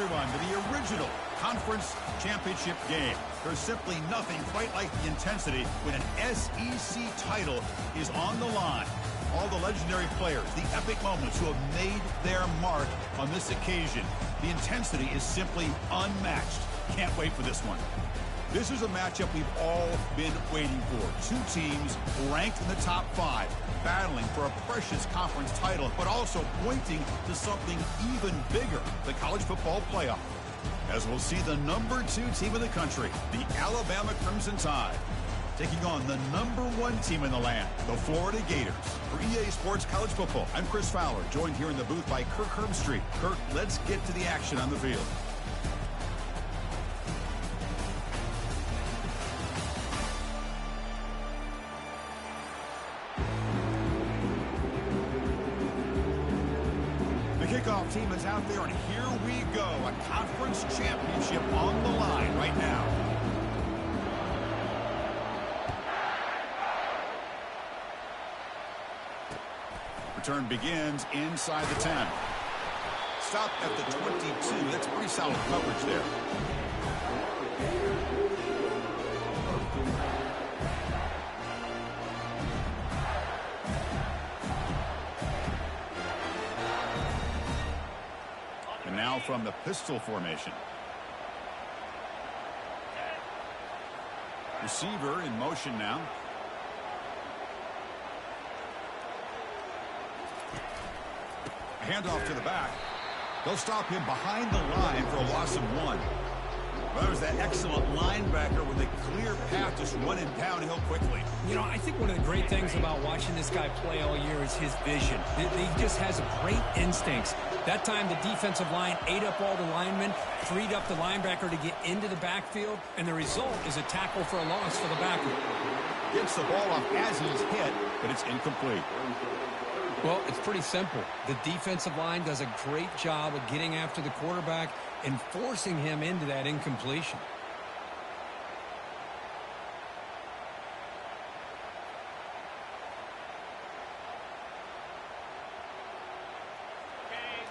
everyone to the original conference championship game. There's simply nothing quite like the intensity when an SEC title is on the line. All the legendary players, the epic moments who have made their mark on this occasion. The intensity is simply unmatched. Can't wait for this one. This is a matchup we've all been waiting for. Two teams ranked in the top 5, battling for a precious conference title, but also pointing to something even bigger, the college football playoff. As we'll see the number 2 team in the country, the Alabama Crimson Tide, taking on the number 1 team in the land, the Florida Gators. For EA Sports College Football, I'm Chris Fowler, joined here in the booth by Kirk Herbstreit. Kirk, let's get to the action on the field. Kickoff team is out there, and here we go. A conference championship on the line right now. Return begins inside the 10. Stop at the 22. That's pretty solid coverage there. Now from the pistol formation. Receiver in motion now. Handoff to the back. They'll stop him behind the line for a loss of 1. Well, there's that excellent linebacker with a clear path, just running downhill quickly. You know, I think one of the great things about watching this guy play all year is his vision. He just has great instincts. That time, the defensive line ate up all the linemen, freed up the linebacker to get into the backfield, and the result is a tackle for a loss for the backer. Gets the ball off as he's hit, but it's incomplete. Well, it's pretty simple. The defensive line does a great job of getting after the quarterback and forcing him into that incompletion.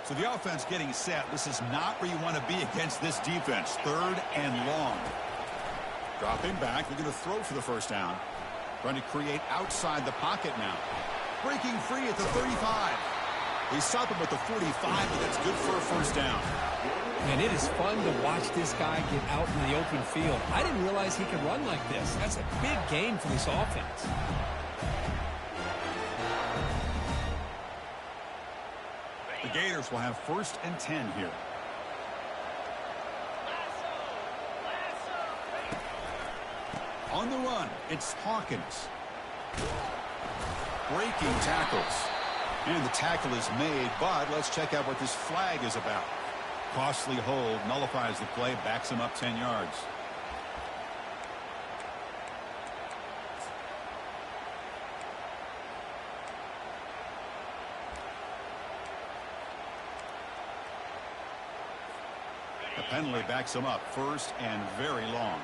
So the offense getting set. This is not where you want to be against this defense. 3rd and long. Dropping back. They're going to throw for the first down. Trying to create outside the pocket now. Breaking free at the 35. They stop him at the 45, but that's good for a first down. And it is fun to watch this guy get out in the open field. I didn't realize he could run like this. That's a big gain for this offense. The Gators will have 1st and 10 here. On the run, it's Hawkins. Breaking tackles. And the tackle is made, but let's check out what this flag is about. Costly hold, nullifies the play, backs him up 10 yards. The penalty backs him up, 1st and very long.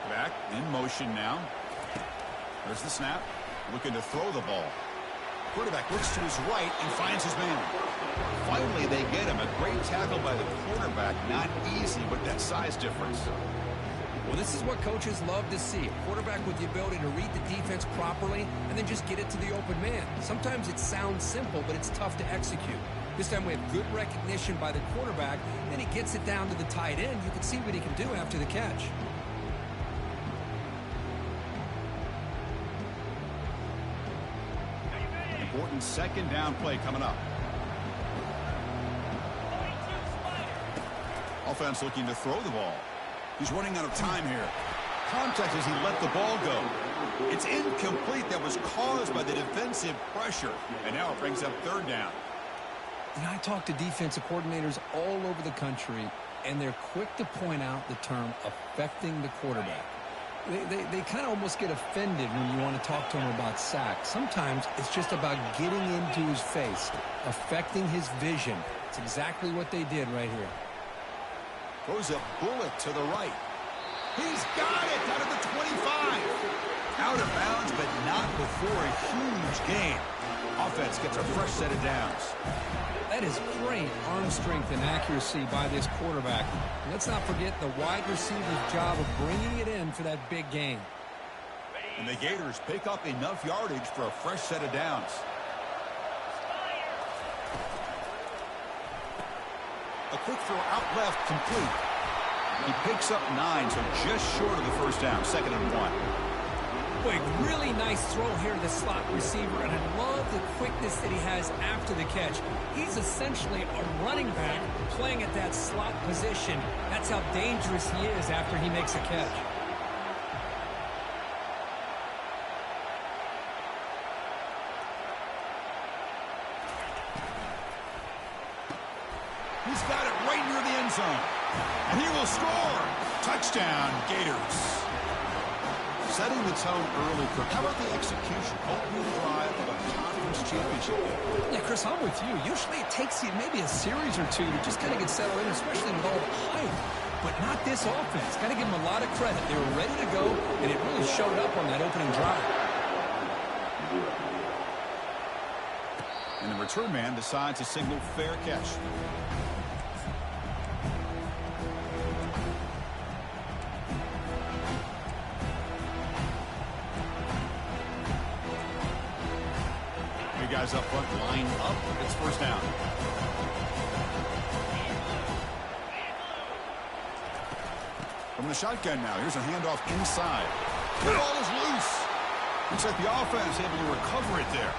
Back in motion now. There's the snap. Looking to throw the ball. Quarterback looks to his right and finds his man. Finally, they get him. A great tackle by the quarterback. Not easy with that size difference. Well, this is what coaches love to see. A quarterback with the ability to read the defense properly and then just get it to the open man. Sometimes it sounds simple, but it's tough to execute. This time we have good recognition by the quarterback. Then he gets it down to the tight end. You can see what he can do after the catch. Important 2nd down play coming up. Offense looking to throw the ball. He's running out of time here. Contact as he let the ball go. It's incomplete. That was caused by the defensive pressure. And now it brings up 3rd down. You know, I talk to defensive coordinators all over the country, and they're quick to point out the term affecting the quarterback. They kind of almost get offended when you want to talk to him about sacks. Sometimes it's just about getting into his face, affecting his vision. It's exactly what they did right here. Throws a bullet to the right. He's got it out of the 25. Out of bounds, but not before a huge gain. Offense gets a fresh set of downs. That is great arm strength and accuracy by this quarterback. And let's not forget the wide receiver's job of bringing it in for that big gain. And the Gators pick up enough yardage for a fresh set of downs. A quick throw out left, complete. He picks up 9, so just short of the first down, 2nd and 1. Boy, really nice throw here to the slot receiver, and I love the quickness that he has after the catch. He's essentially a running back playing at that slot position. That's how dangerous he is after he makes a catch. He's got it right near the end zone. And he will score. Touchdown, Gators. Setting the tone early, Kirk. How about the execution? Opening drive of a conference championship game. Yeah, Chris, I'm with you. Usually it takes you maybe a series or two to just kind of get settled in, especially with all the hype. But not this offense. Got to give them a lot of credit. They were ready to go, and it really showed up on that opening drive. And the return man decides to signal fair catch. Guys up front, line up. It's first down. From the shotgun now. Here's a handoff inside. The ball is loose. Looks like the offense able to recover it there.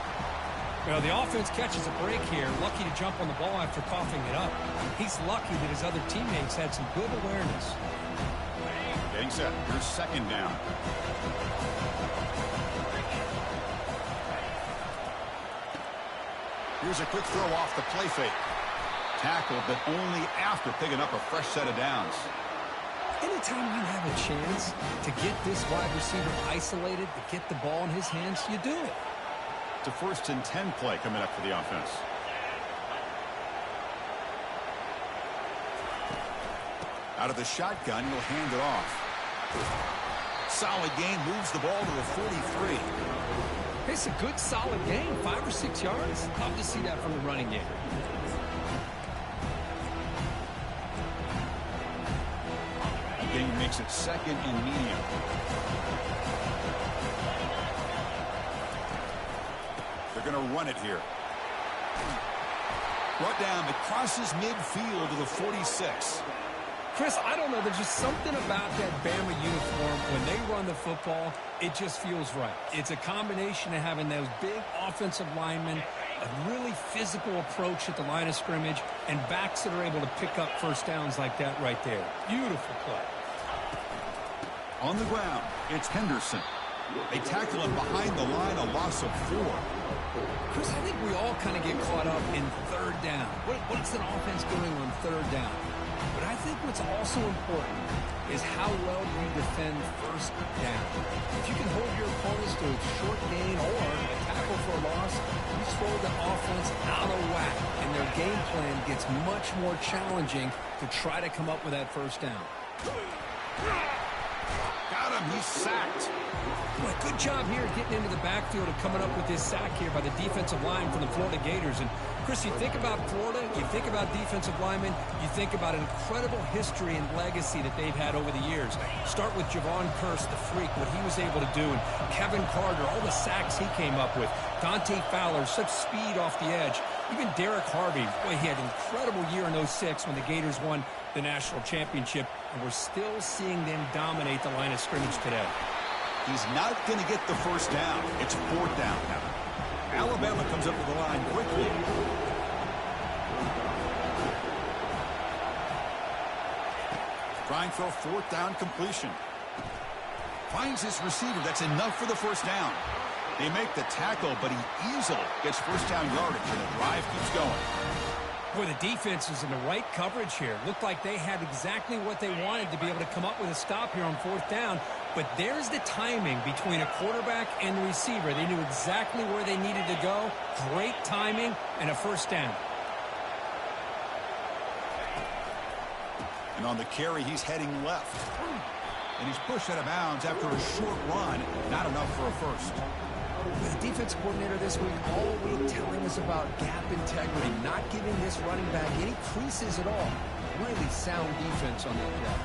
Well, the offense catches a break here. Lucky to jump on the ball after coughing it up. He's lucky that his other teammates had some good awareness. Getting set. Here's 2nd down. Here's a quick throw off the play fake. Tackled, but only after picking up a fresh set of downs. Anytime you have a chance to get this wide receiver isolated, to get the ball in his hands, you do it. It's a 1st and 10 play coming up for the offense. Out of the shotgun, he'll hand it off. Solid gain, moves the ball to the 43. It's a good, solid game, 5 or 6 yards. Love to see that from the running game. The game makes it 2nd and medium. They're going to run it here. Brought down, it crosses midfield to the 46. Chris, I don't know. There's just something about that Bama uniform. When they run the football, it just feels right. It's a combination of having those big offensive linemen, a really physical approach at the line of scrimmage, and backs that are able to pick up first downs like that right there. Beautiful play. On the ground, it's Henderson. They tackle him behind the line, a loss of 4. Chris, I think we all kind of get caught up in 3rd down. What's an offense doing on 3rd down? But I think what's also important is how well you defend 1st down. If you can hold your opponents to a short gain or a tackle for a loss, you throw the offense out of whack, and their game plan gets much more challenging to try to come up with that 1st down. Got him. He's sacked. Boy, good job here getting into the backfield and coming up with this sack here by the defensive line from the Florida Gators. And, Chris, you think about Florida, you think about defensive linemen, you think about an incredible history and legacy that they've had over the years. Start with Javon Curse, the freak, what he was able to do, and Kevin Carter, all the sacks he came up with. Dante Fowler, such speed off the edge. Even Derek Harvey, boy, he had an incredible year in 06 when the Gators won the national championship, and we're still seeing them dominate the line of scrimmage today. He's not going to get the 1st down. It's 4th down now. Alabama comes up with the line quickly. Trying for a 4th down completion. Finds his receiver. That's enough for the 1st down. They make the tackle, but he easily gets 1st down yardage, and the drive keeps going. Boy, the defense is in the right coverage here. Looked like they had exactly what they wanted to be able to come up with a stop here on 4th down. But there's the timing between a quarterback and the receiver. They knew exactly where they needed to go. Great timing and a 1st down. And on the carry, he's heading left. And he's pushed out of bounds after a short run. Not enough for a first. The defense coordinator this week all week telling us about gap integrity, not giving this running back any creases at all. Really sound defense on that play.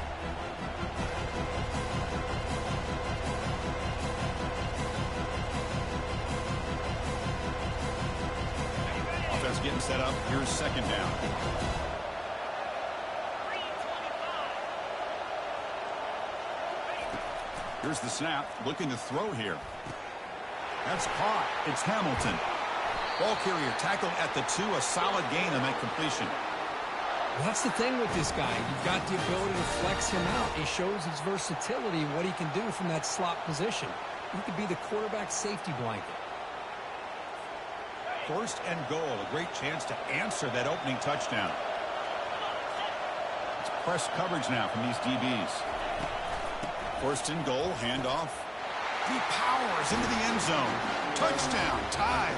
Offense getting set up. Here's second down. Here's the snap. Looking to throw here. That's caught. It's Hamilton. Ball carrier tackled at the 2. A solid gain on that completion. Well, that's the thing with this guy. You've got the ability to flex him out. He shows his versatility and what he can do from that slot position. He could be the quarterback safety blanket. First and goal. A great chance to answer that opening touchdown. It's press coverage now from these DBs. First and goal. Handoff. He powers into the end zone. Touchdown. Tied.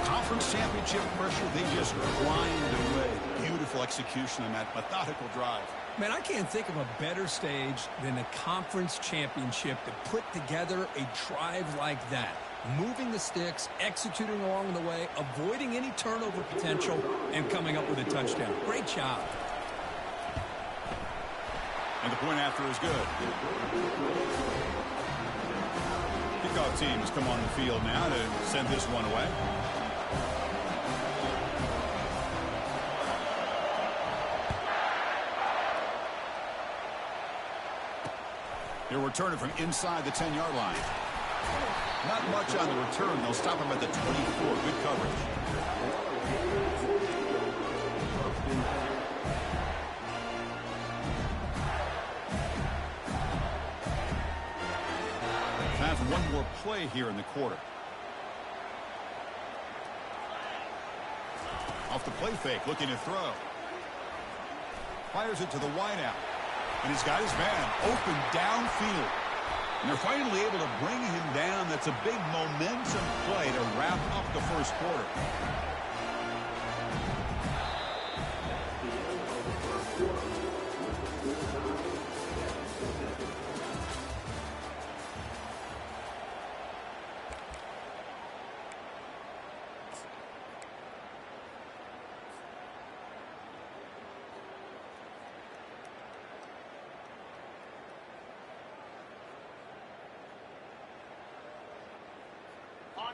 Conference championship pressure. They just grind away. Beautiful execution on that methodical drive. Man, I can't think of a better stage than a conference championship to put together a drive like that. Moving the sticks, executing along the way, avoiding any turnover potential, and coming up with a touchdown. Great job. And the point after is good. Kickoff team has come on the field now to send this one away. They'll return it from inside the 10-yard line. Not much on the return. They'll stop him at the 24. Good coverage. Time for one more play here in the quarter. Off the play fake, looking to throw. Fires it to the wideout. And he's got his man open downfield. And they're finally able to bring him down. That's a big momentum play to wrap up the first quarter.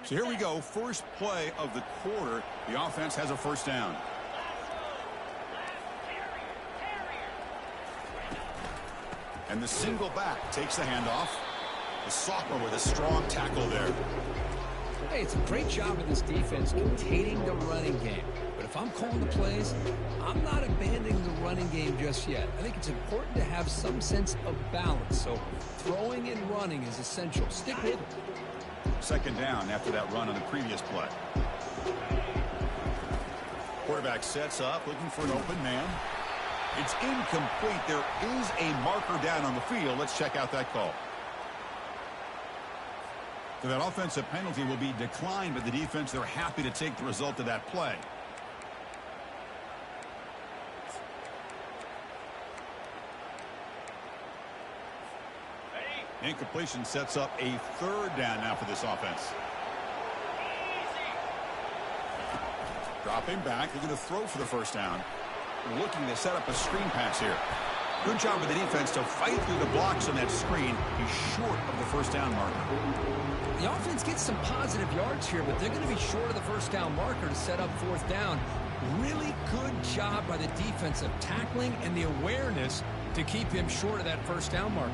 So here we go, first play of the quarter. The offense has a first down. And the single back takes the handoff. The sophomore with a strong tackle there. Hey, it's a great job of this defense containing the running game. But if I'm calling the plays, I'm not abandoning the running game just yet. I think it's important to have some sense of balance. So throwing and running is essential. Stick with it. Second down after that run on the previous play. Quarterback sets up, looking for an open man. It's incomplete. There is a marker down on the field. Let's check out that call. So that offensive penalty will be declined by the defense. They're happy to take the result of that play. Incompletion sets up a third down now for this offense. Dropping back. They're going to throw for the first down. Looking to set up a screen pass here. Good job with the defense to fight through the blocks on that screen. He's short of the first down marker. The offense gets some positive yards here, but they're going to be short of the first down marker to set up fourth down. Really good job by the defense of tackling and the awareness to keep him short of that first down marker.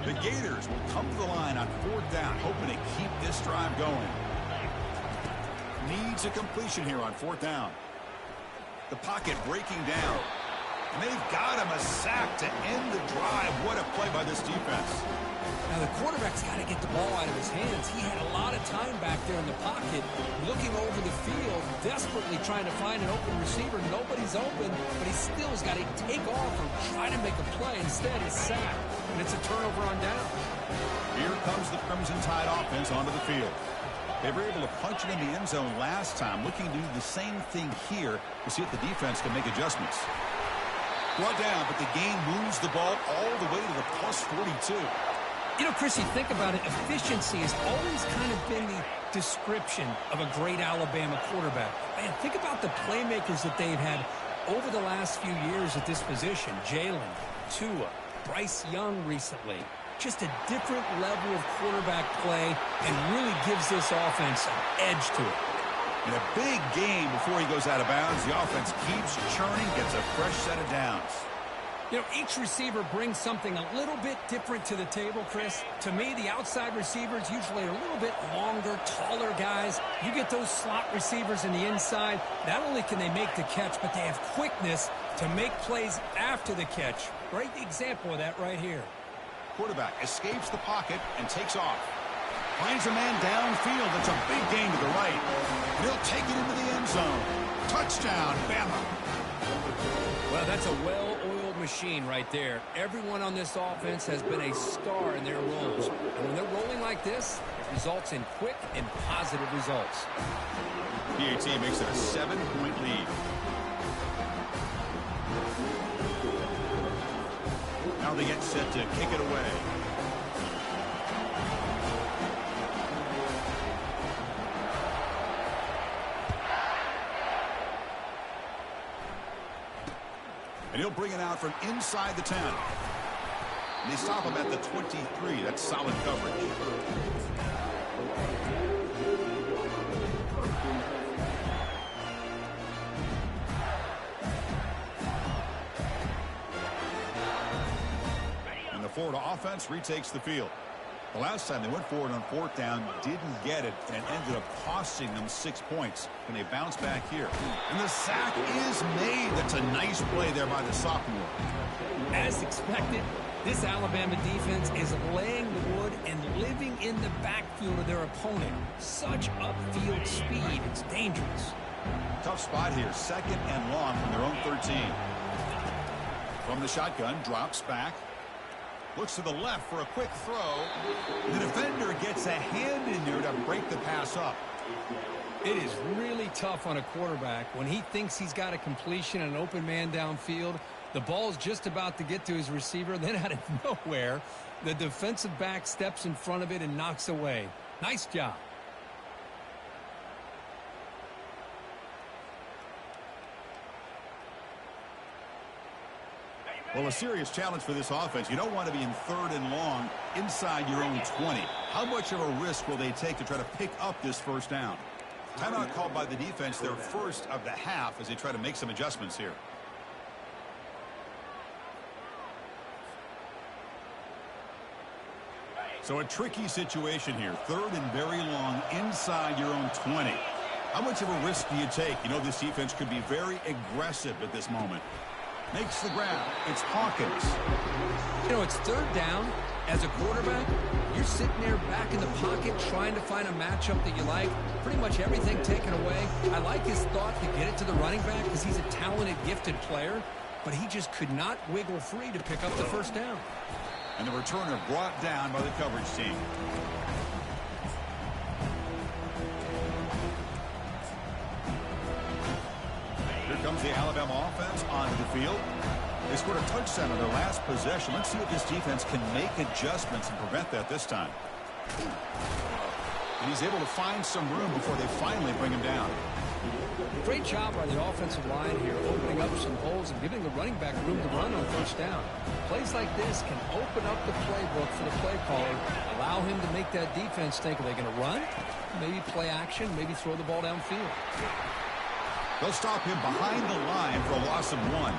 The Gators will come to the line on fourth down, hoping to keep this drive going. Needs a completion here on fourth down. The pocket breaking down. And they've got him a sack to end the drive. What a play by this defense. Now, the quarterback's got to get the ball out of his hands. He had a lot of time back there in the pocket, looking over the field, desperately trying to find an open receiver. Nobody's open, but he still's got to take off or try to make a play. Instead, he's sacked, and it's a turnover on down. Here comes the Crimson Tide offense onto the field. They were able to punch it in the end zone last time, looking to do the same thing here to see if the defense can make adjustments. Brought down, but the game moves the ball all the way to the plus 42. You know, Chris, you think about it, efficiency has always kind of been the description of a great Alabama quarterback. Man, think about the playmakers that they've had over the last few years at this position. Jalen, Tua, Bryce Young recently. Just a different level of quarterback play and really gives this offense an edge to it. In a big game before he goes out of bounds, the offense keeps churning, gets a fresh set of downs. You know, each receiver brings something a little bit different to the table, Chris. To me, the outside receivers usually are a little bit longer, taller guys. You get those slot receivers in the inside, not only can they make the catch, but they have quickness to make plays after the catch. Great example of that right here. Quarterback escapes the pocket and takes off. Finds a man downfield. That's a big gain to the right. And he'll take it into the end zone. Touchdown, Bama. Well, that's a well-oiled machine right there. Everyone on this offense has been a star in their roles. And when they're rolling like this, it results in quick and positive results. PAT makes it a 7-point lead. Now they get set to kick it away. And he'll bring it out from inside the 10. And they stop him at the 23. That's solid coverage. And the Florida offense retakes the field. The last time they went forward on fourth down, didn't get it, and it ended up costing them 6 points. And they bounce back here. And the sack is made. That's a nice play there by the sophomore. As expected, this Alabama defense is laying the wood and living in the backfield of their opponent. Such upfield speed. It's dangerous. Tough spot here. 2nd and long from their own 13. From the shotgun, drops back. Looks to the left for a quick throw. The defender gets a hand in there to break the pass up. It is really tough on a quarterback when he thinks he's got a completion and an open man downfield. The ball's just about to get to his receiver. Then out of nowhere, the defensive back steps in front of it and knocks away. Nice job. Well, a serious challenge for this offense. You don't want to be in 3rd and long inside your own 20. How much of a risk will they take to try to pick up this first down? Timeout called by the defense, their first of the half, as they try to make some adjustments here. So a tricky situation here. 3rd and very long inside your own 20. How much of a risk do you take? You know, this defense could be very aggressive at this moment. Makes the grab. It's Hawkins. You know, it's 3rd down. As a quarterback, you're sitting there back in the pocket trying to find a matchup that you like. Pretty much everything taken away. I like his thought to get it to the running back because he's a talented, gifted player. But he just could not wiggle free to pick up the first down. And the returner brought down by the coverage team. Here comes the Alabama offense onto the field. They scored a touchdown on their last possession. Let's see if this defense can make adjustments and prevent that this time. And he's able to find some room before they finally bring him down. Great job by the offensive line here, opening up some holes and giving the running back room to run on first down. Plays like this can open up the playbook for the play caller, allow him to make that defense think, are they going to run? Maybe play action, maybe throw the ball downfield. They'll stop him behind the line for a loss of 1.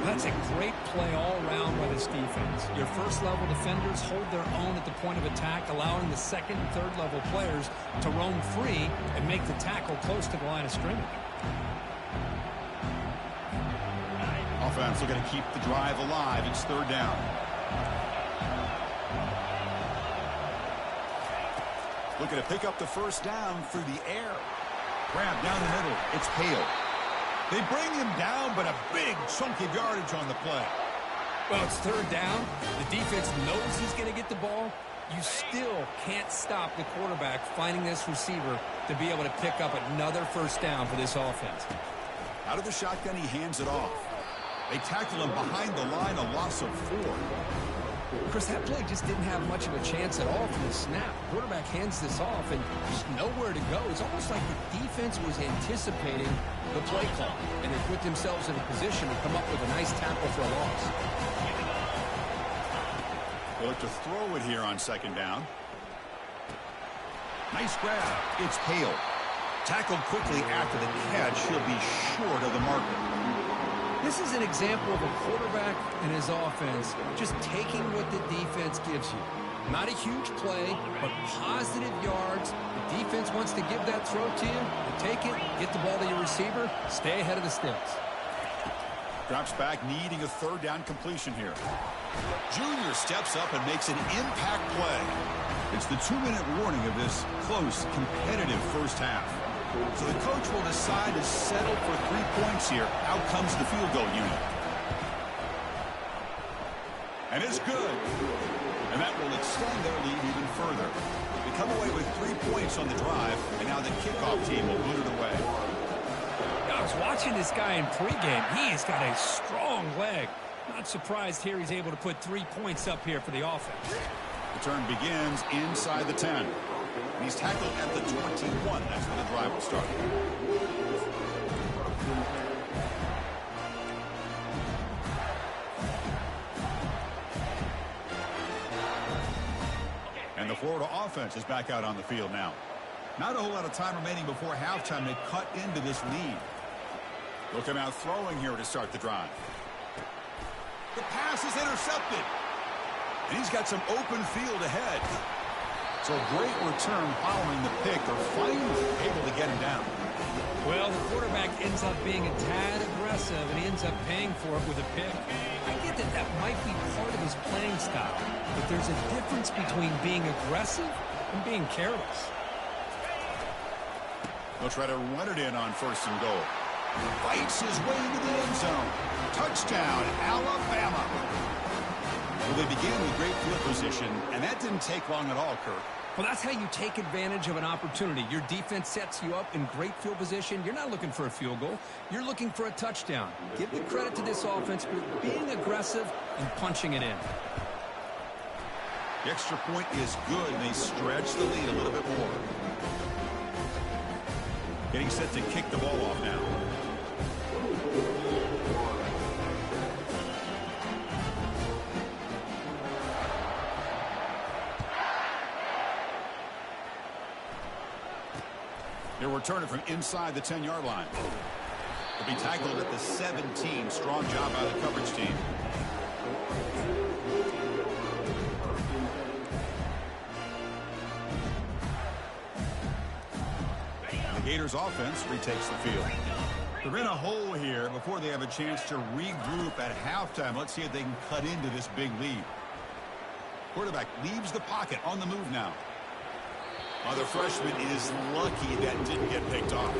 That's a great play all around by this defense. Your first-level defenders hold their own at the point of attack, allowing the second and third-level players to roam free and make the tackle close to the line of scrimmage. Offense looking to keep the drive alive. It's 3rd down. Looking to pick up the first down through the air. Grab down the middle. It's Hale. They bring him down, but a big chunk of yardage on the play. Well, it's 3rd down. The defense knows he's going to get the ball. You still can't stop the quarterback finding this receiver to be able to pick up another first down for this offense. Out of the shotgun, he hands it off. They tackle him behind the line, a loss of 4. Chris, that play just didn't have much of a chance at all from the snap. Quarterback hands this off and just nowhere to go. It's almost like the defense was anticipating the play call, and they put themselves in a position to come up with a nice tackle for a loss. They'll look to throw it here on second down. Nice grab. It's Hale. Tackled quickly after the catch. He'll be short of the marker. This is an example of a quarterback and his offense just taking what the defense gives you. Not a huge play, but positive yards. The defense wants to give that throw to you. You take it, get the ball to your receiver, stay ahead of the sticks. Drops back, needing a third down completion here. Junior steps up and makes an impact play. It's the 2-minute warning of this close, competitive first half. So the coach will decide to settle for 3 points here. Out comes the field goal unit. And it's good. And that will extend their lead even further. They come away with 3 points on the drive, and now the kickoff team will put it away. I was watching this guy in pregame. He has got a strong leg. Not surprised here he's able to put 3 points up here for the offense. The turn begins inside the 10. And he's tackled at the 21. That's where the drive will start. And the Florida offense is back out on the field now. Not a whole lot of time remaining before halftime to cut into this lead. They'll come out throwing here to start the drive. The pass is intercepted. And he's got some open field ahead. So a great return following the pick. They're finally able to get him down. Well, the quarterback ends up being a tad aggressive, and he ends up paying for it with a pick. I get that that might be part of his playing style, but there's a difference between being aggressive and being careless. They'll try to run it in on first and goal. Fights his way into the end zone. Touchdown, Alabama. Well, they began with great field position, and that didn't take long at all, Kirk. Well, that's how you take advantage of an opportunity. Your defense sets you up in great field position. You're not looking for a field goal. You're looking for a touchdown. Give the credit to this offense for being aggressive and punching it in. The extra point is good, and they stretch the lead a little bit more. Getting set to kick the ball off now. They'll return it from inside the 10-yard line. They'll be tackled at the 17. Strong job by the coverage team. The Gators offense retakes the field. They're in a hole here before they have a chance to regroup at halftime. Let's see if they can cut into this big lead. Quarterback leaves the pocket on the move now. The freshman is lucky that didn't get picked off.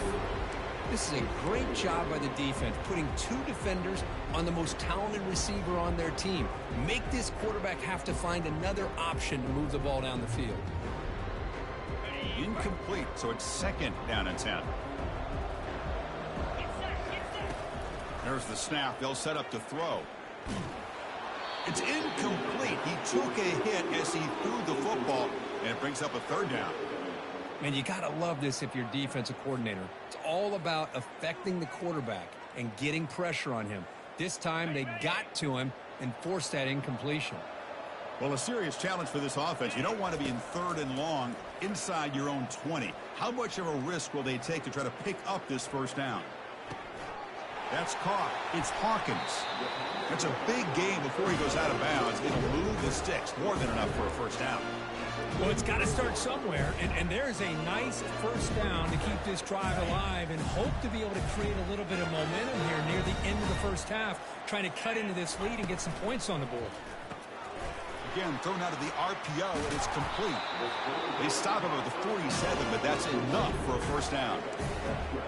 This is a great job by the defense, putting 2 defenders on the most talented receiver on their team. Make this quarterback have to find another option to move the ball down the field. Incomplete, so it's second down and 10. There's the snap. They'll set up to throw. It's incomplete. He took a hit as he threw the football, and it brings up a third down. Man, you got to love this if you're defensive coordinator. It's all about affecting the quarterback and getting pressure on him. This time they got to him and forced that incompletion. Well, a serious challenge for this offense. You don't want to be in third and long inside your own 20. How much of a risk will they take to try to pick up this first down? That's caught. It's Hawkins. That's a big game before he goes out of bounds. It'll move the sticks. More than enough for a first down. Well, it's got to start somewhere, and there's a nice first down to keep this drive alive and hope to be able to create a little bit of momentum here near the end of the first half, trying to cut into this lead and get some points on the board. Again, thrown out of the RPO, and it's complete. They stop him at the 47, but that's enough for a first down.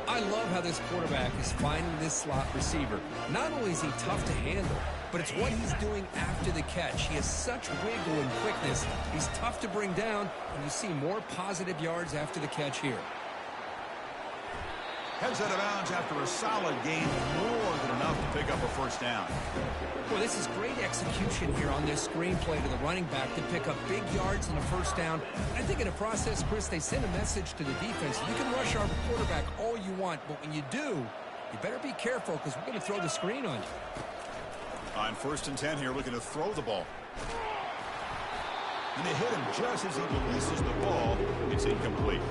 I love how this quarterback is finding this slot receiver. Not only is he tough to handle, but it's what he's doing after the catch. He has such wiggle and quickness. He's tough to bring down, and you see more positive yards after the catch here. Heads out of bounds after a solid gain, more than enough to pick up a first down. Well, this is great execution here on this screenplay to the running back to pick up big yards and a first down. I think in the process, Chris, they send a message to the defense. You can rush our quarterback all you want, but when you do, you better be careful because we're going to throw the screen on you. On 1st and 10 here, looking to throw the ball. And they hit him just as he releases the ball. It's incomplete.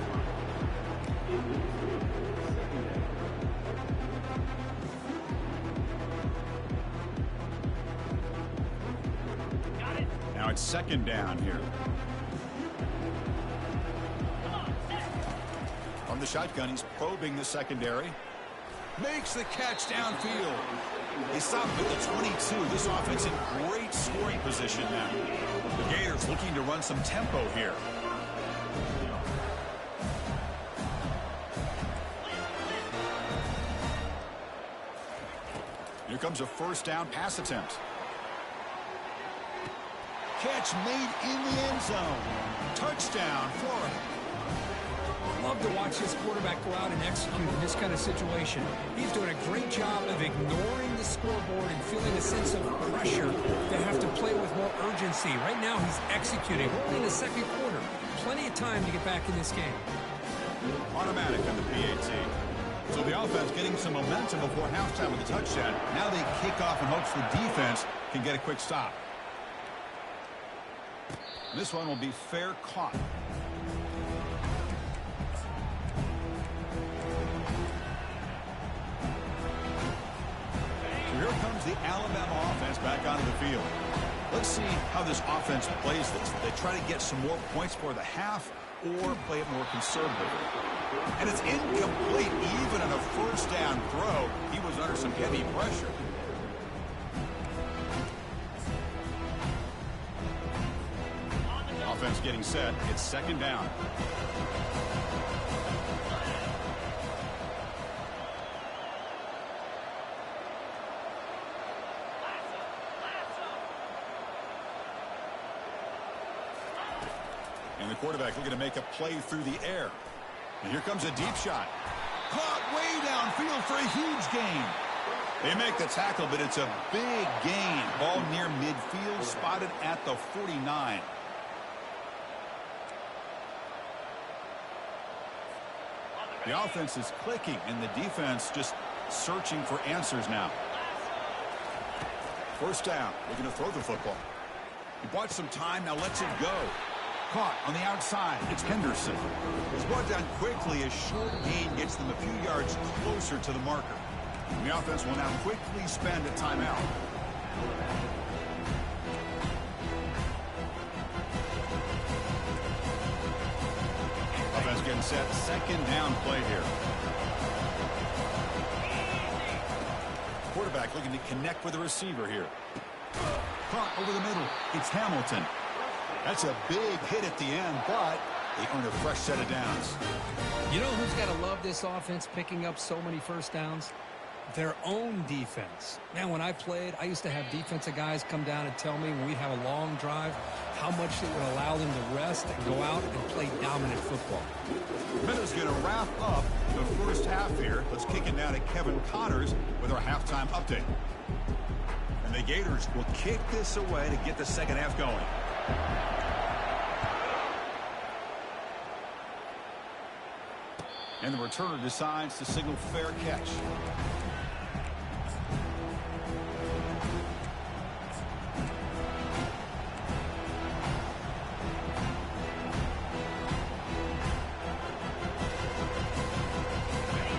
Now it's 2nd down here. From the shotgun, he's probing the secondary. Makes the catch downfield. They stop at the 22. This offense in great scoring position now. The Gators looking to run some tempo here. Here comes a first down pass attempt. Catch made in the end zone. Touchdown, Florida. Love to watch this quarterback go out and execute in this kind of situation. He's doing a great job of ignoring the scoreboard and feeling a sense of pressure to have to play with more urgency. Right now, he's executing. Only in the 2nd quarter. Plenty of time to get back in this game. Automatic on the PAT. So the offense getting some momentum before halftime with a touchdown. Now they kick off in hopes the defense can get a quick stop. This one will be fair caught. So here comes the Alabama offense back onto the field. Let's see how this offense plays this. They try to get some more points for the half or play it more conservatively. And it's incomplete even on a first down throw. He was under some heavy pressure. Offense getting set. It's 2nd down. And the quarterback looking to make a play through the air. And here comes a deep shot. Caught way downfield for a huge gain. They make the tackle, but it's a big gain. Ball near midfield, spotted at the 49. The offense is clicking, and the defense just searching for answers now. First down, looking to throw the football. He bought some time, now lets it go. Caught on the outside, it's Henderson. He's brought down quickly. A short gain gets them a few yards closer to the marker. And the offense will now quickly spend a timeout. Offense getting set. 2nd down play here. Quarterback looking to connect with the receiver here. Caught over the middle. It's Hamilton. That's a big hit at the end, but they earn a fresh set of downs. You know who's got to love this offense picking up so many first downs? Their own defense. Man, when I played, I used to have defensive guys come down and tell me when we'd have a long drive how much it would allow them to rest and go out and play dominant football. Minutes going to wrap up the first half here. Let's kick it down to Kevin Connors with our halftime update. And the Gators will kick this away to get the second half going. And the returner decides to signal fair catch.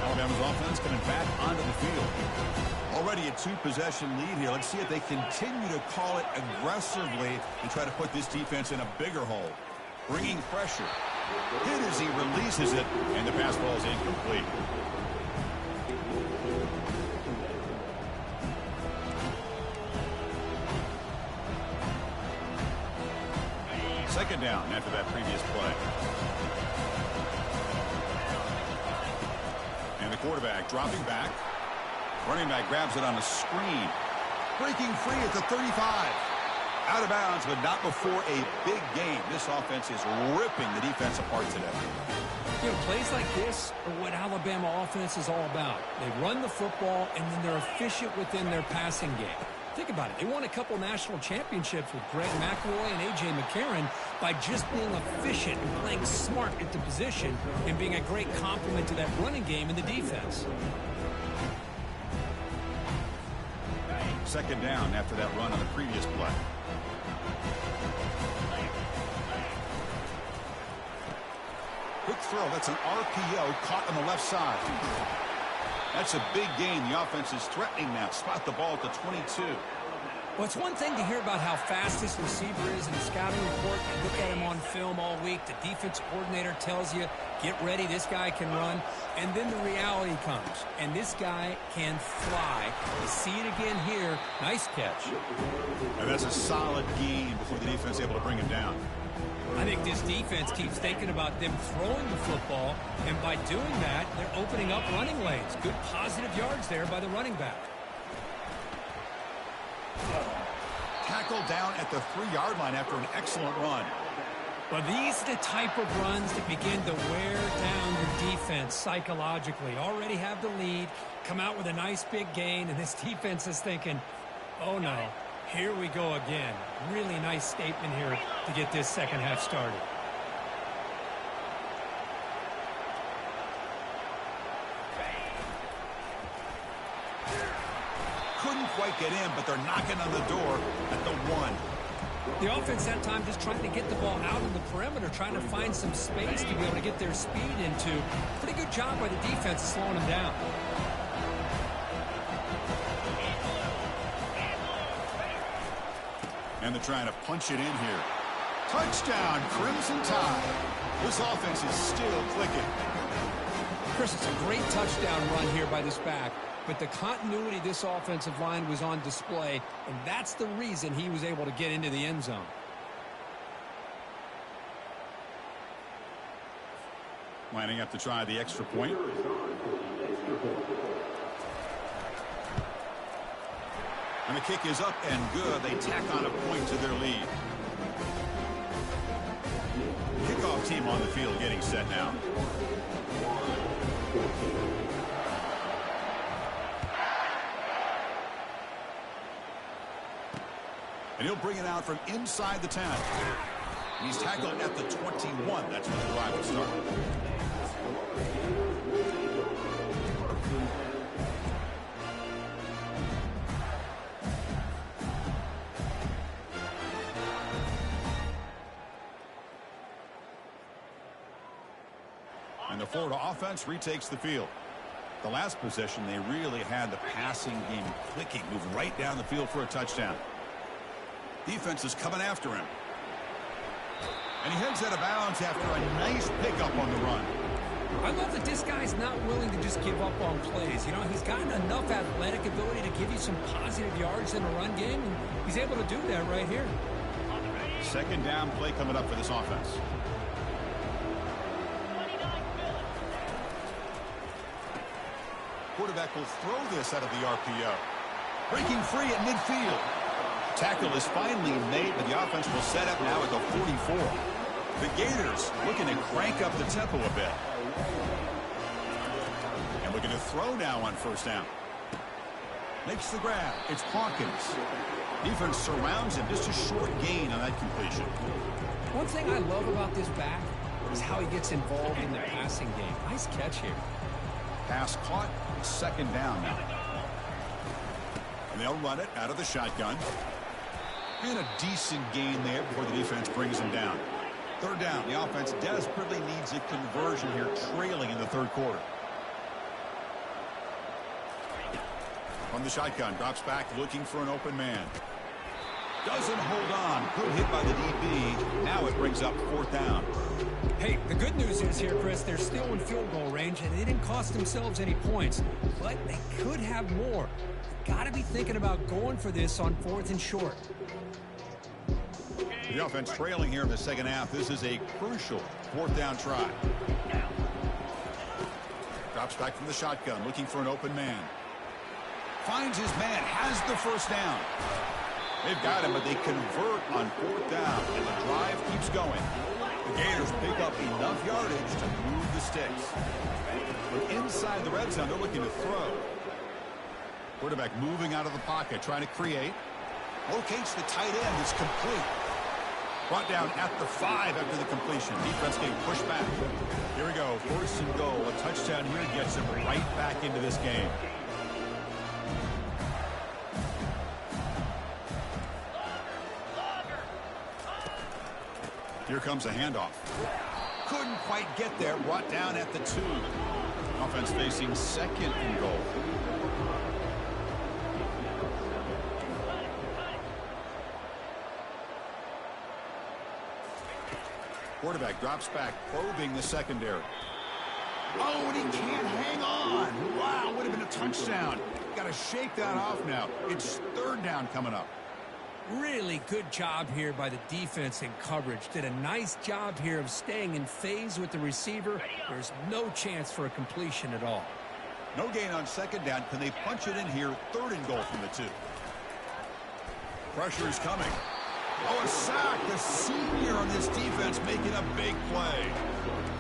Alabama's offense coming back onto the field. Already a 2-possession lead here. Let's see if they continue to call it aggressively and try to put this defense in a bigger hole. Bringing pressure. Hit as he releases it, and the pass ball is incomplete. Second down after that previous play. And the quarterback dropping back. Running back grabs it on a screen. Breaking free at the 35. Out of bounds, but not before a big game. This offense is ripping the defense apart today. You know, plays like this are what Alabama offense is all about. They run the football, and then they're efficient within their passing game. Think about it. They won a couple national championships with Greg McElroy and A.J. McCarron by just being efficient and playing smart at the position and being a great complement to that running game in the defense. Second down after that run on the previous play. Quick throw. That's an RPO caught on the left side. That's a big gain. The offense is threatening now. Spot the ball at the 22. Well, it's one thing to hear about how fast this receiver is in the scouting report. You look at him on film all week. The defense coordinator tells you, get ready, this guy can run. And then the reality comes, and this guy can fly. You see it again here. Nice catch. And that's a solid gain before the defense is able to bring him down. I think this defense keeps thinking about them throwing the football, and by doing that, they're opening up running lanes. Good positive yards there by the running back. Tackled down at the 3-yard line after an excellent run. Well, these are the type of runs that begin to wear down your defense psychologically. Already have the lead, come out with a nice big gain, and this defense is thinking, oh no, here we go again. Really nice statement here to get this second half started. Couldn't quite get in, but they're knocking on the door at the 1. The offense that time just trying to get the ball out on the perimeter, trying to find some space to be able to get their speed into. Pretty good job by the defense of slowing them down. And they're trying to punch it in here. Touchdown, Crimson Tide. This offense is still clicking. Chris, it's a great touchdown run here by this back, but the continuity of this offensive line was on display, and that's the reason he was able to get into the end zone. Lining up to try the extra point. And the kick is up and good. They tack on a point to their lead. Kickoff team on the field getting set now. And he'll bring it out from inside the 10. He's tackled at the 21. That's where the drive will start. And the Florida offense retakes the field. The last possession, they really had the passing game clicking. Moved right down the field for a touchdown. Defense is coming after him. And he heads out of bounds after a nice pickup on the run. I love that this guy's not willing to just give up on plays. You know, he's gotten enough athletic ability to give you some positive yards in the run game, and he's able to do that right here. Second down play coming up for this offense. Quarterback will throw this out of the RPO. Breaking free at midfield. Tackle is finally made, but the offense will set up now at the 44. The Gators looking to crank up the tempo a bit. And looking to throw now on first down. Makes the grab. It's Hawkins. Defense surrounds him. Just a short gain on that completion. One thing I love about this back is how he gets involved in the passing game. Nice catch here. Pass caught. Second down now. And they'll run it out of the shotgun. And a decent gain there before the defense brings him down. Third down. The offense desperately needs a conversion here, trailing in the third quarter. From the shotgun, drops back, looking for an open man. Doesn't hold on. Good hit by the DB. Now it brings up fourth down. Hey, the good news is here, Chris, they're still in field goal range, and they didn't cost themselves any points, but they could have more. Got to be thinking about going for this on 4th and short. The offense trailing here in the second half. This is a crucial fourth down try. Drops back from the shotgun, looking for an open man. Finds his man, has the first down. They've got him, but they convert on 4th down, and the drive keeps going. The Gators pick up enough yardage to move the sticks. But inside the red zone, they're looking to throw. Quarterback moving out of the pocket, trying to create. Locates the tight end. It's complete. Brought down at the 5 after the completion. Defense getting pushed back. Here we go. 1st and goal. A touchdown here gets them right back into this game. Here comes a handoff. Couldn't quite get there. Brought down at the 2. Offense facing 2nd and goal. Quarterback drops back, probing the secondary. Oh, and he can't hang on. Wow, would have been a touchdown. Got to shake that off now. It's 3rd down coming up. Really good job here by the defense in coverage. Did a nice job here of staying in phase with the receiver. There's no chance for a completion at all. No gain on 2nd down. Can they punch it in here? 3rd and goal from the 2. Pressure is coming. Oh, a sack. The senior on this defense making a big play.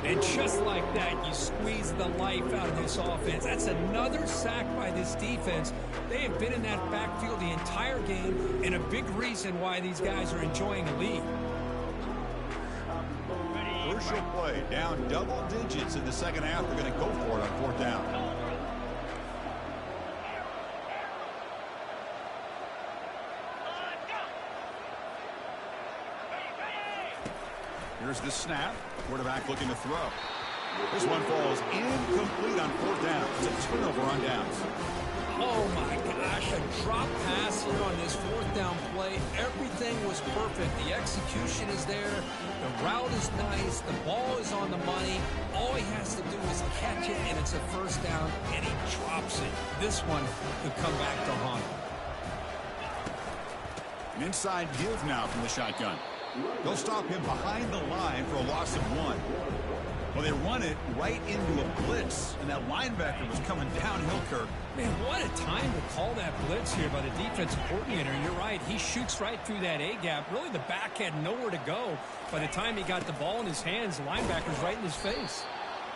And just like that, you squeeze the life out of this offense. That's another sack by this defense. They have been in that backfield the entire game, and a big reason why these guys are enjoying a lead. Crucial play. Down double digits in the 2nd half. They're going to go for it on 4th down. Here's the snap. Quarterback looking to throw. This one falls incomplete on 4th down. It's a turnover on downs. Oh, my gosh. A drop pass here on this 4th down play. Everything was perfect. The execution is there. The route is nice. The ball is on the money. All he has to do is catch it, and it's a 1st down, and he drops it. This one could come back to haunt him. An inside give now from the shotgun. They'll stop him behind the line for a loss of 1. Well, they run it right into a blitz, and that linebacker was coming downhill, Kirk. Man, what a time to call that blitz here by the defensive coordinator. You're right. He shoots right through that A-gap. Really, the back had nowhere to go. By the time he got the ball in his hands, the linebacker's right in his face.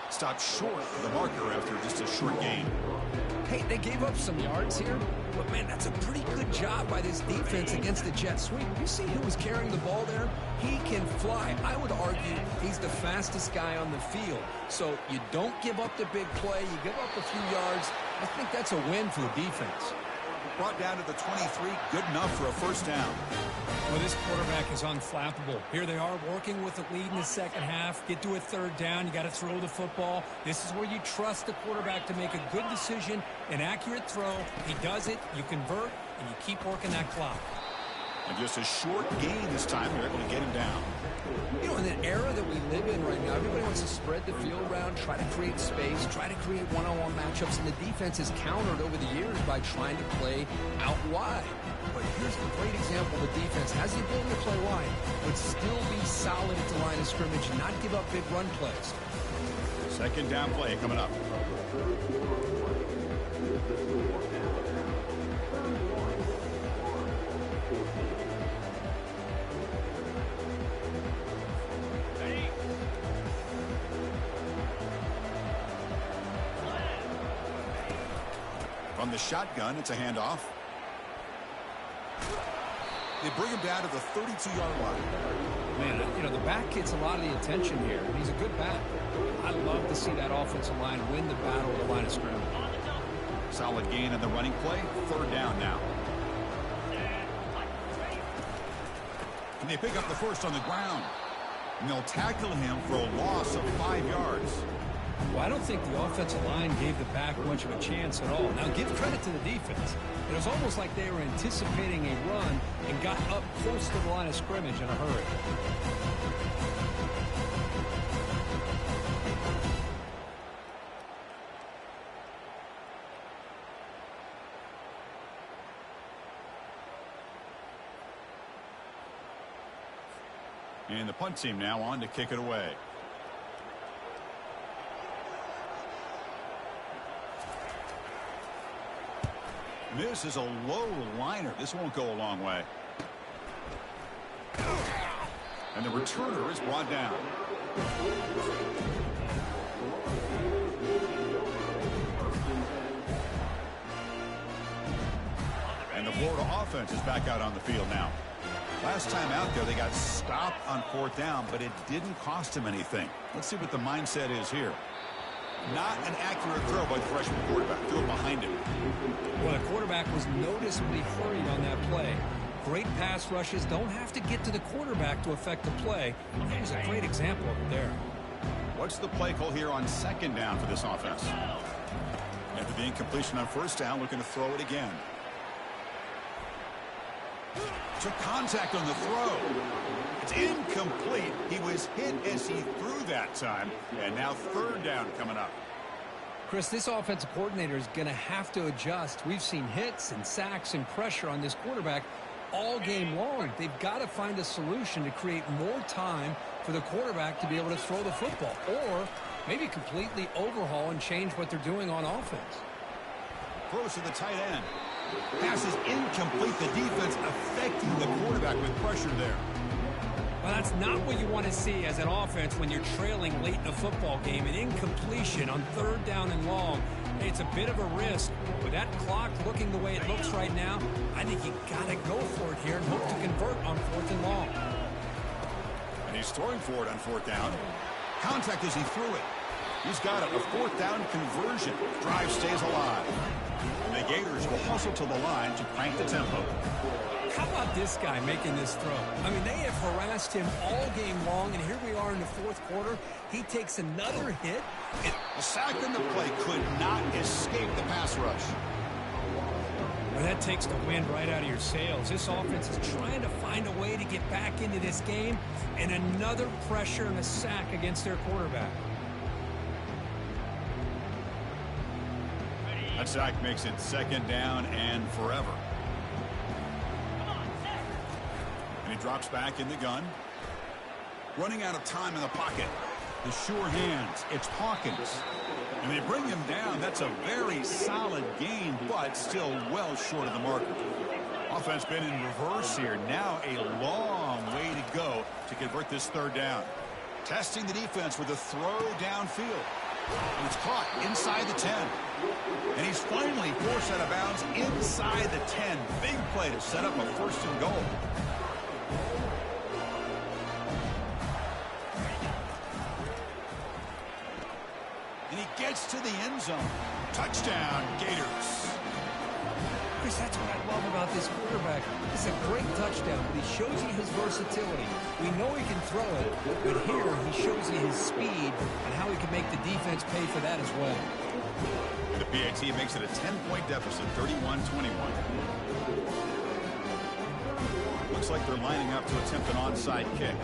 Stopped short of the marker after just a short gain. Hey, they gave up some yards here, but, man, that's a pretty good job by this defense against the jet sweep. You see who was carrying the ball there? He can fly. I would argue he's the fastest guy on the field. So you don't give up the big play. You give up a few yards. I think that's a win for the defense. Brought down to the 23, good enough for a 1st down. Well, this quarterback is unflappable. Here they are working with the lead in the 2nd half. Get to a 3rd down. You got to throw the football. This is where you trust the quarterback to make a good decision, an accurate throw. He does it, you convert, and you keep working that clock. And just a short gain this time. They're able to get him down. You know, in the era that we live in right now, everybody wants to spread the field around, try to create space, try to create one-on-one matchups, and the defense has countered over the years by trying to play out wide. But here's a great example. The defense has the ability to play wide, but still be solid at the line of scrimmage and not give up big run plays. 2nd down play coming up. From the shotgun, it's a handoff. They bring him down to the 32-yard line. Man, you know, the back gets a lot of the attention here. He's a good back. I love to see that offensive line win the battle at the line of scrimmage. Solid gain in the running play. 3rd down now. And they pick up the 1st on the ground. And they'll tackle him for a loss of 5 yards. Well, I don't think the offensive line gave the back much of a chance at all. Now, give credit to the defense. It was almost like they were anticipating a run and got up close to the line of scrimmage in a hurry. And the punt team now on to kick it away. This is a low liner. This won't go a long way. And the returner is brought down. And the Florida offense is back out on the field now. Last time out there, they got stopped on 4th down, but it didn't cost them anything. Let's see what the mindset is here. Not an accurate throw by the freshman quarterback. Threw it behind him. Well, the quarterback was noticeably hurried on that play. Great pass rushes don't have to get to the quarterback to affect the play. Here's a great example of it there. What's the play call here on 2nd down for this offense? After the incompletion on 1st down, looking to throw it again. Took contact on the throw. It's incomplete. He was hit as he threw that time. And now 3rd down coming up. Chris, this offensive coordinator is going to have to adjust. We've seen hits and sacks and pressure on this quarterback all game long. They've got to find a solution to create more time for the quarterback to be able to throw the football, or maybe completely overhaul and change what they're doing on offense. Throws to the tight end. Pass is incomplete. The defense affecting the quarterback with pressure there. Well, that's not what you want to see as an offense when you're trailing late in a football game. An incompletion on 3rd down and long. It's a bit of a risk. With that clock looking the way it looks right now, I think you got to go for it here and hope to convert on 4th and long. And he's throwing for it on 4th down. Contact as he threw it. He's got it. A 4th down conversion. Drive stays alive. And the Gators will hustle to the line to crank the tempo. How about this guy making this throw? I mean, they have harassed him all game long, and here we are in the 4th quarter. He takes another hit. A sack in the play could not escape the pass rush. Well, that takes the wind right out of your sails. This offense is trying to find a way to get back into this game, and another pressure and a sack against their quarterback. That sack makes it 2nd down and forever. And he drops back in the gun. Running out of time in the pocket. The sure hands. It's Hawkins. And they bring him down. That's a very solid gain, but still well short of the marker. Offense been in reverse here. Now a long way to go to convert this 3rd down. Testing the defense with a throw downfield. And it's caught inside the 10. And he's finally forced out of bounds inside the 10. Big play to set up a 1st and goal. And he gets to the end zone. Touchdown, Gators. Chris, that's what I love about this quarterback. It's a great touchdown, but he shows you his versatility. We know he can throw it, but here he shows you his speed and how he can make the defense pay for that as well. The PAT makes it a 10-point deficit, 31-21. Looks like they're lining up to attempt an onside kick.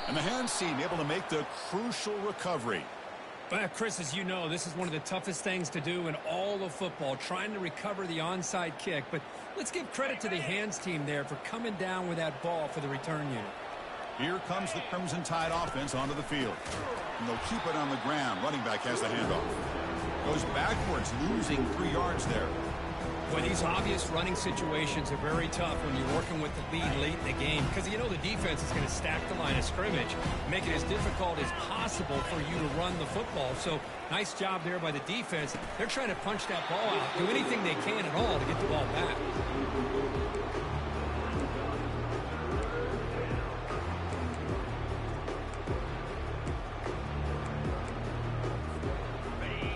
And the hands team able to make the crucial recovery. But Chris, as you know, this is one of the toughest things to do in all of football, trying to recover the onside kick. But let's give credit to the hands team there for coming down with that ball for the return unit. Here comes the Crimson Tide offense onto the field. And they'll keep it on the ground. Running back has the handoff. Goes backwards, losing 3 yards there. Boy, these obvious running situations are very tough when you're working with the lead late in the game, because you know the defense is going to stack the line of scrimmage, make it as difficult as possible for you to run the football. So nice job there by the defense. They're trying to punch that ball out, do anything they can at all to get the ball back.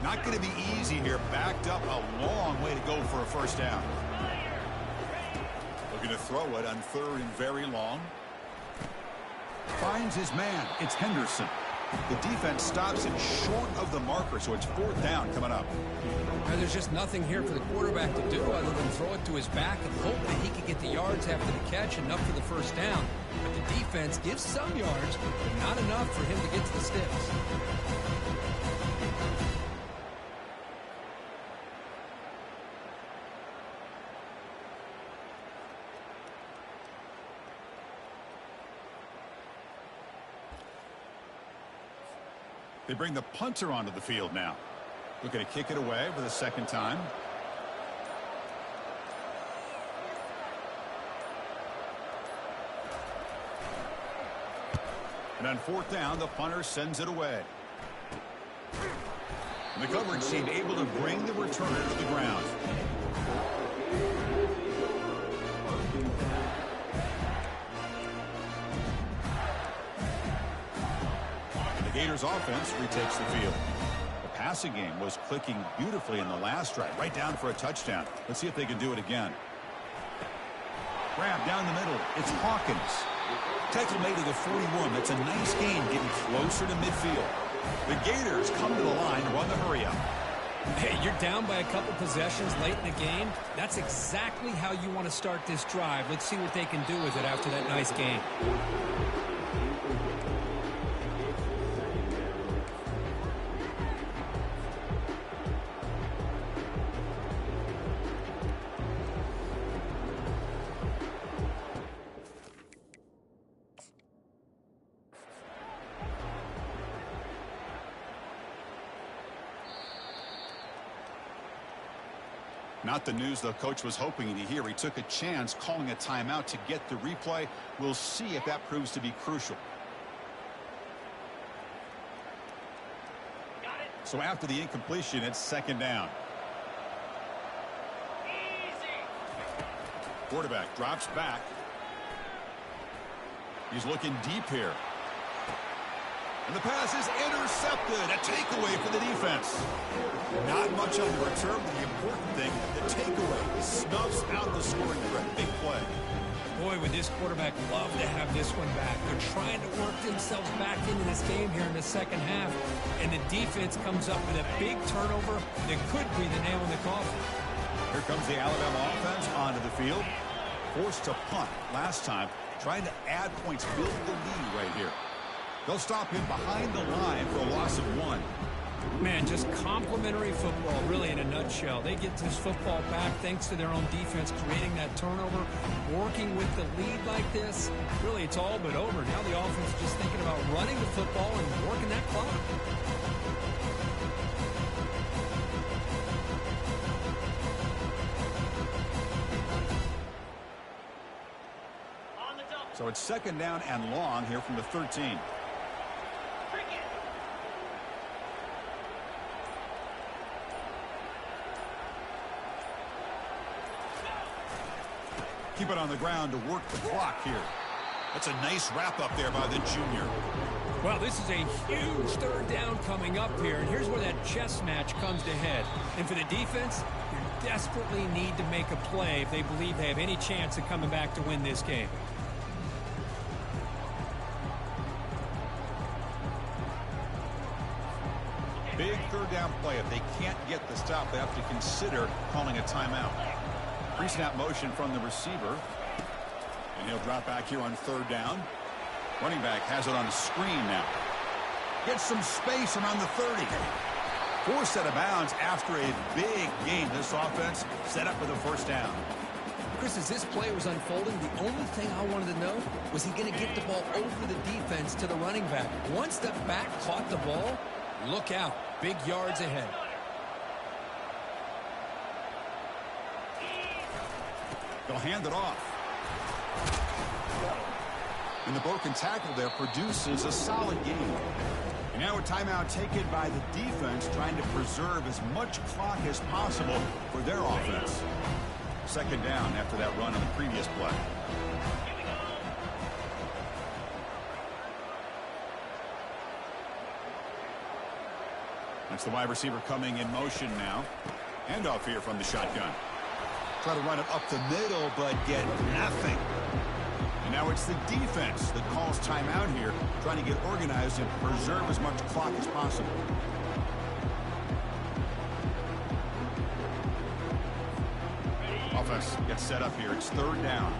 Not going to be easy here. Backed up a long way to go for a 1st down. Looking to throw it on 3rd and very long. Finds his man. It's Henderson. The defense stops it short of the marker, so it's 4th down coming up. And there's just nothing here for the quarterback to do other than throw it to his back and hope that he can get the yards after the catch, enough for the 1st down. But the defense gives some yards, but not enough for him to get to the sticks. They bring the punter onto the field now. Looking to kick it away for the second time. And on fourth down, the punter sends it away. And the coverage seemed able to bring the returner to the ground. And the Gators offense retakes the field. The passing game was clicking beautifully in the last drive, right down for a touchdown. Let's see if they can do it again. Grab down the middle. It's Hawkins. Tackle made to the 41. That's a nice gain, getting closer to midfield. The Gators come to the line to run the hurry-up. Hey, you're down by a couple possessions late in the game. That's exactly how you want to start this drive. Let's see what they can do with it after that nice game. Not the news the coach was hoping to hear. He took a chance calling a timeout to get the replay. We'll see if that proves to be crucial. So after the incompletion, it's second down. Quarterback drops back. He's looking deep here. And the pass is intercepted. A takeaway for the defense. Not much on the return, but the important thing, the takeaway snuffs out the scoring threat. Big play. Boy, would this quarterback love to have this one back. They're trying to work themselves back into this game here in the second half. And the defense comes up with a big turnover that could be the nail in the coffin. Here comes the Alabama offense onto the field. Forced to punt last time. Trying to add points, build the lead right here. They'll stop him behind the line for a loss of 1. Man, just complimentary football, really, in a nutshell. They get this football back thanks to their own defense, creating that turnover, working with the lead like this. Really, it's all but over. Now the offense is just thinking about running the football and working that clock. So it's second down and long here from the 13. Keep it on the ground to work the clock here. That's a nice wrap up there by the junior. Well, this is a huge third down coming up here, and here's where that chess match comes to head. And for the defense, they desperately need to make a play if they believe they have any chance of coming back to win this game. Big third down play. If they can't get the stop, they have to consider calling a timeout. Pre-snap motion from the receiver. And he'll drop back here on third down. Running back has it on the screen now. Gets some space around the 30. Forced out of bounds after a big game. This offense set up for the first down. Chris, as this play was unfolding, the only thing I wanted to know was he going to get the ball over the defense to the running back. Once the back caught the ball, look out. Big yards ahead. They'll hand it off. And the broken tackle there produces a solid game. And now a timeout taken by the defense, trying to preserve as much clock as possible for their offense. Second down after that run on the previous play. That's the wide receiver coming in motion now. Handoff here from the shotgun. Try to run it up the middle, but get nothing. And now it's the defense that calls timeout here, trying to get organized and preserve as much clock as possible. Offense gets set up here. It's third down.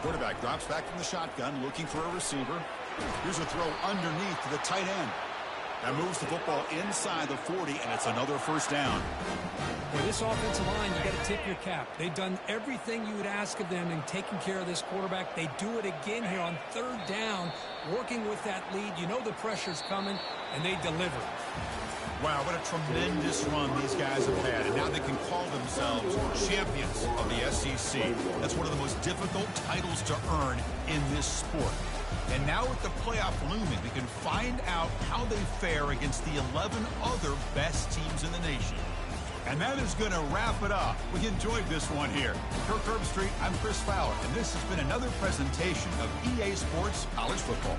Quarterback drops back from the shotgun, looking for a receiver. Here's a throw underneath to the tight end. That moves the football inside the 40, and it's another first down. For this offensive line, you got to tip your cap. They've done everything you would ask of them in taking care of this quarterback. They do it again here on third down, working with that lead. You know the pressure's coming, and they deliver. Wow, what a tremendous run these guys have had. And now they can call themselves champions of the SEC. That's one of the most difficult titles to earn in this sport. And now with the playoff looming, we can find out how they fare against the 11 other best teams in the nation. And that is going to wrap it up. We enjoyed this one here. Kirk Herbstreit, I'm Chris Fowler, and this has been another presentation of EA Sports College Football.